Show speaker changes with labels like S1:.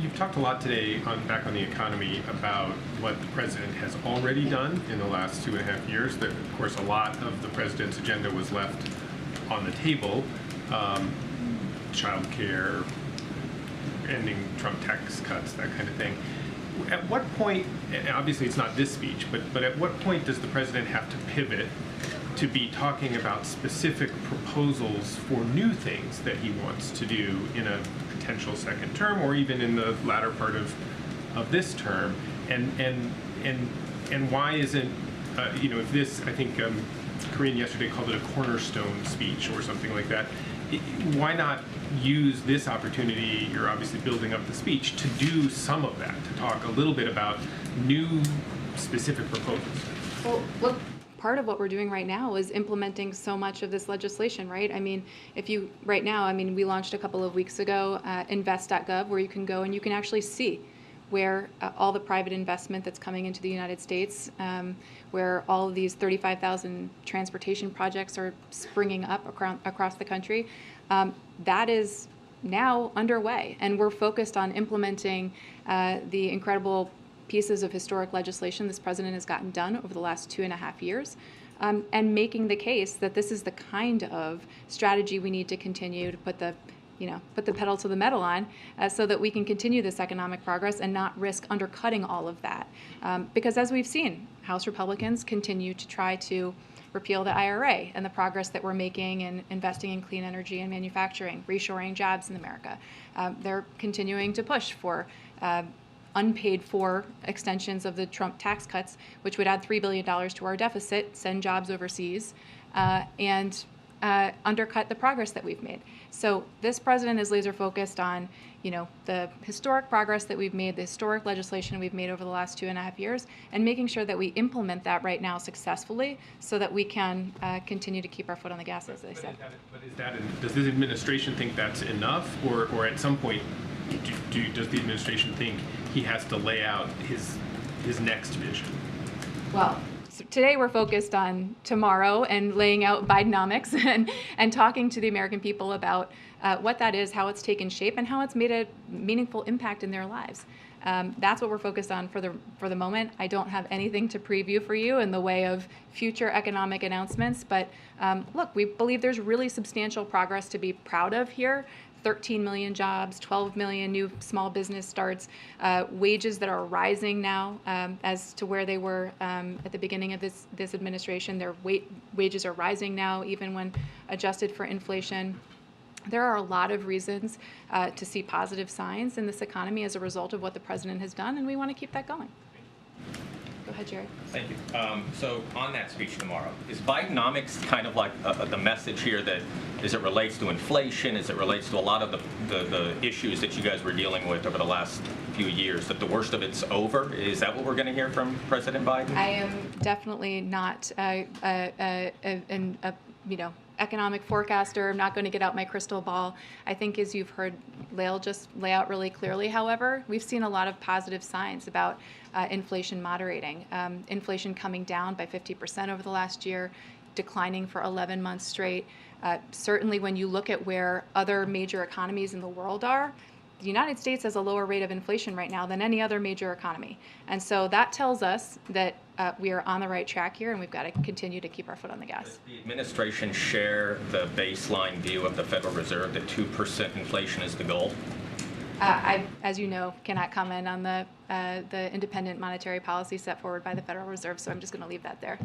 S1: you've talked a lot today back on the economy about what the president has already done in the last 2.5 years. That, of course, a lot of the president's agenda was left on the table. Child care, ending Trump tax cuts, that kind of thing. At what point, and obviously it's not this speech, but at what point does the president have to pivot to be talking about specific proposals for new things that he wants to do in a potential second term, or even in the latter part of this term? And why isn't if this, I think Corinne yesterday called it a cornerstone speech or something like that. Why not use this opportunity, you're obviously building up the speech, to do some of that, to talk a little bit about new specific proposals?
S2: Well, look, part of what we're doing right now is implementing so much of this legislation, right? I mean, we launched a couple of weeks ago invest.gov, where you can go and you can actually see where all the private investment that's coming into the United States, where all of these 35,000 transportation projects are springing up across the country, that is now underway. And we're focused on implementing the incredible pieces of historic legislation this president has gotten done over the last 2.5 years, and making the case that this is the kind of strategy we need to continue to put the pedal to the metal on, so that we can continue this economic progress and not risk undercutting all of that. Because as we've seen, House Republicans continue to try to repeal the IRA and the progress that we're making in investing in clean energy and manufacturing, reshoring jobs in America. They're continuing to push for unpaid for extensions of the Trump tax cuts, which would add $3 billion to our deficit, send jobs overseas, and undercut the progress that we've made. So this president is laser focused on, the historic progress that we've made, the historic legislation we've made over the last 2.5 years, and making sure that we implement that right now successfully, so that we can continue to keep our foot on the gas, as they said.
S1: Does this administration think that's enough, or at some point, does the administration think he has to lay out his next vision?
S2: Well, so today we're focused on tomorrow and laying out Bidenomics and talking to the American people about what that is, how it's taken shape, and how it's made a meaningful impact in their lives. That's what we're focused on for the moment. I don't have anything to preview for you in the way of future economic announcements, but look, we believe there's really substantial progress to be proud of here. 13 million jobs, 12 million new small business starts, wages that are rising now as to where they were at the beginning of this administration. Their wages are rising now, even when adjusted for inflation. There are a lot of reasons to see positive signs in this economy as a result of what the president has done, and we want to keep that going. Go ahead, Jared.
S3: Thank you. So on that speech tomorrow, is Bidenomics kind of like the message here, that as it relates to inflation, as it relates to a lot of the issues that you guys were dealing with over the last few years, that the worst of it's over? Is that what we're going to hear from President Biden?
S2: I am definitely not an economic forecaster. I'm not going to get out my crystal ball. I think, as you've heard Lael just lay out really clearly, however, we've seen a lot of positive signs about inflation moderating. Inflation coming down by 50% over the last year, declining for 11 months straight. Certainly when you look at where other major economies in the world are, the United States has a lower rate of inflation right now than any other major economy. And so that tells us that we are on the right track here, and we've got to continue to keep our foot on the gas.
S3: Does the administration share the baseline view of the Federal Reserve that 2% inflation is the goal?
S2: I, as you know, cannot comment on the independent monetary policy set forward by the Federal Reserve, so I'm just going to leave that there.